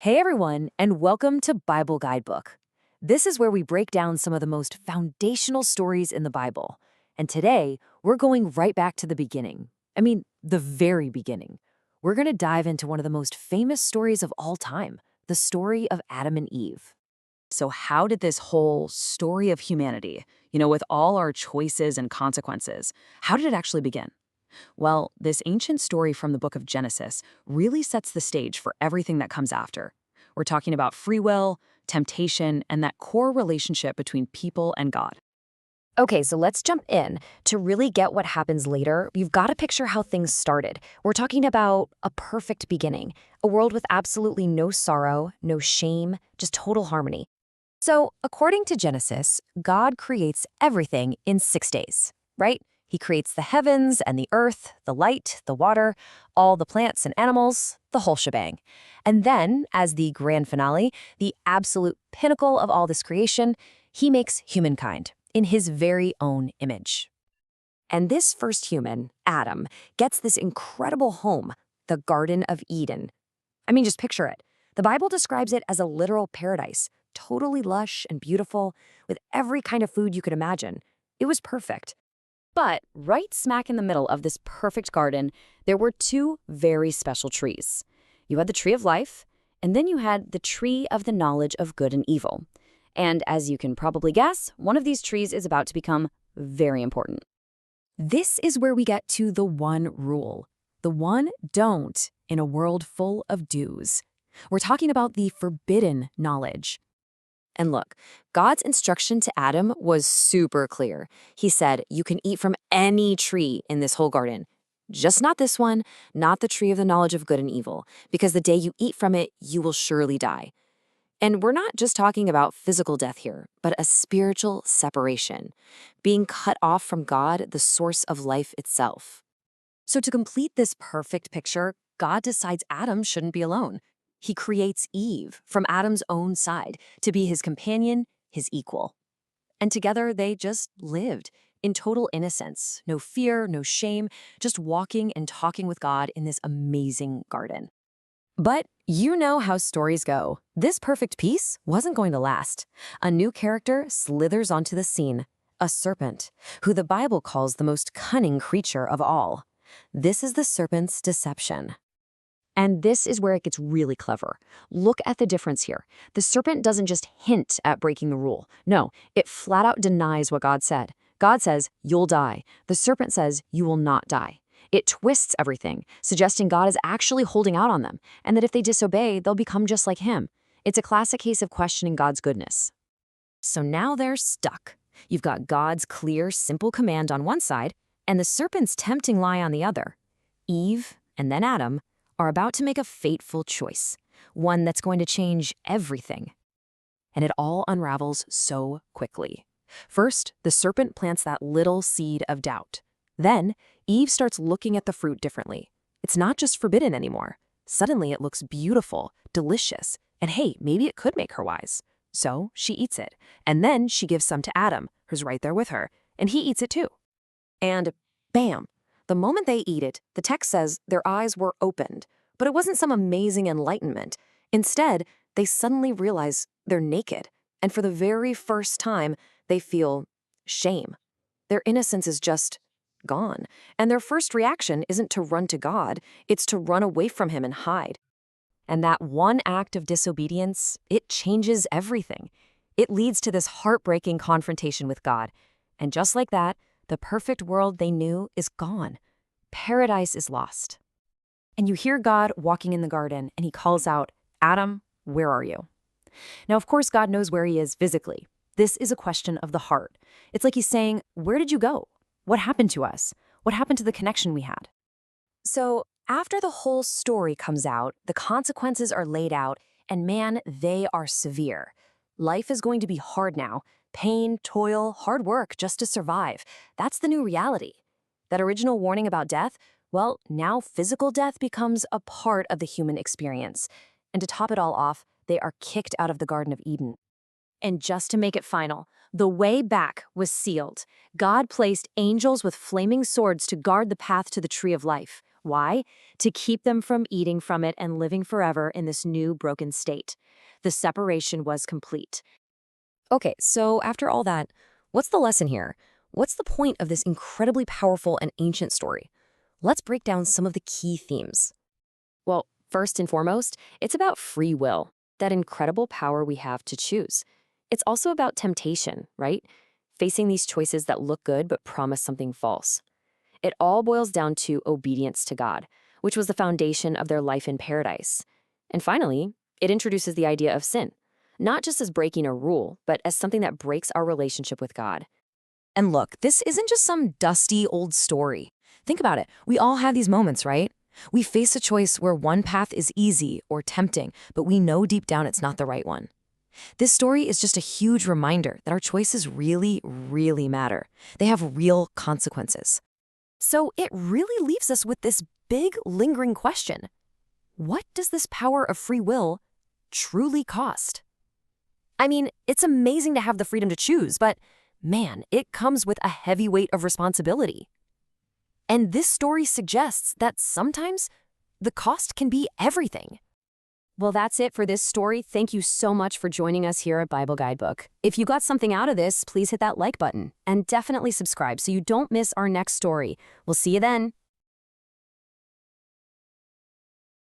Hey everyone, and welcome to Bible Guidebook. This is where we break down some of the most foundational stories in the Bible. And today, we're going right back to the beginning. The very beginning. We're going to dive into one of the most famous stories of all time, the story of Adam and Eve. So, how did this whole story of humanity, with all our choices and consequences, how did it actually begin? Well, this ancient story from the book of Genesis really sets the stage for everything that comes after. We're talking about free will, temptation, and that core relationship between people and God. Okay, so let's jump in. To really get what happens later, you've got to picture how things started. We're talking about a perfect beginning, a world with absolutely no sorrow, no shame, just total harmony. So, according to Genesis, God creates everything in 6 days, right? He creates the heavens and the earth, the light, the water, all the plants and animals, the whole shebang. And then, as the grand finale, the absolute pinnacle of all this creation, he makes humankind in his very own image. And this first human, Adam, gets this incredible home, the Garden of Eden. Just picture it. The Bible describes it as a literal paradise, totally lush and beautiful, with every kind of food you could imagine. It was perfect. But right smack in the middle of this perfect garden, there were two very special trees. You had the tree of life, and then you had the tree of the knowledge of good and evil. And as you can probably guess, one of these trees is about to become very important. This is where we get to the one rule, the one don't in a world full of do's. We're talking about the forbidden knowledge. And look, God's instruction to Adam was super clear. He said, you can eat from any tree in this whole garden, just not this one, not the tree of the knowledge of good and evil, because the day you eat from it, you will surely die. And we're not just talking about physical death here, but a spiritual separation, being cut off from God, the source of life itself. So to complete this perfect picture, God decides Adam shouldn't be alone. He creates Eve from Adam's own side to be his companion, his equal. And together they just lived in total innocence, no fear, no shame, just walking and talking with God in this amazing garden. But you know how stories go. This perfect peace wasn't going to last. A new character slithers onto the scene, a serpent, who the Bible calls the most cunning creature of all. This is the serpent's deception. And this is where it gets really clever. Look at the difference here. The serpent doesn't just hint at breaking the rule. No, it flat out denies what God said. God says, you'll die. The serpent says, you will not die. It twists everything, suggesting God is actually holding out on them, and that if they disobey, they'll become just like him. It's a classic case of questioning God's goodness. So now they're stuck. You've got God's clear, simple command on one side, and the serpent's tempting lie on the other. Eve, and then Adam, are about to make a fateful choice, one that's going to change everything. And it all unravels so quickly. First, the serpent plants that little seed of doubt. Then, Eve starts looking at the fruit differently. It's not just forbidden anymore. Suddenly, it looks beautiful, delicious, and hey, maybe it could make her wise. So, she eats it, and then she gives some to Adam, who's right there with her, and he eats it too. And bam! The moment they eat it, the text says their eyes were opened, but it wasn't some amazing enlightenment. Instead, they suddenly realize they're naked, and for the very first time, they feel shame. Their innocence is just gone, and their first reaction isn't to run to God, it's to run away from him and hide. And that one act of disobedience, it changes everything. It leads to this heartbreaking confrontation with God. And just like that, the perfect world they knew is gone. Paradise is lost. And you hear God walking in the garden, and he calls out, Adam, where are you? Now, of course, God knows where he is physically. This is a question of the heart. It's like he's saying, where did you go? What happened to us? What happened to the connection we had? So, after the whole story comes out, the consequences are laid out, and man, they are severe. Life is going to be hard now. Pain, toil, hard work just to survive. That's the new reality. That original warning about death, well, now physical death becomes a part of the human experience. And to top it all off, they are kicked out of the Garden of Eden. And just to make it final, the way back was sealed. God placed angels with flaming swords to guard the path to the tree of life. Why? To keep them from eating from it and living forever in this new broken state. The separation was complete. Okay, so after all that, what's the lesson here? What's the point of this incredibly powerful and ancient story? Let's break down some of the key themes. Well, first and foremost, it's about free will, that incredible power we have to choose. It's also about temptation, right? Facing these choices that look good but promise something false. It all boils down to obedience to God, which was the foundation of their life in paradise. And finally, it introduces the idea of sin, not just as breaking a rule, but as something that breaks our relationship with God. And look, this isn't just some dusty old story. Think about it. We all have these moments, right? We face a choice where one path is easy or tempting, but we know deep down it's not the right one. This story is just a huge reminder that our choices really, really matter. They have real consequences. So it really leaves us with this big, lingering question. What does this power of free will truly cost? I mean, it's amazing to have the freedom to choose, but man, it comes with a heavy weight of responsibility. And this story suggests that sometimes the cost can be everything. Well, that's it for this story. Thank you so much for joining us here at Bible Guidebook. If you got something out of this, please hit that like button and definitely subscribe so you don't miss our next story. We'll see you then.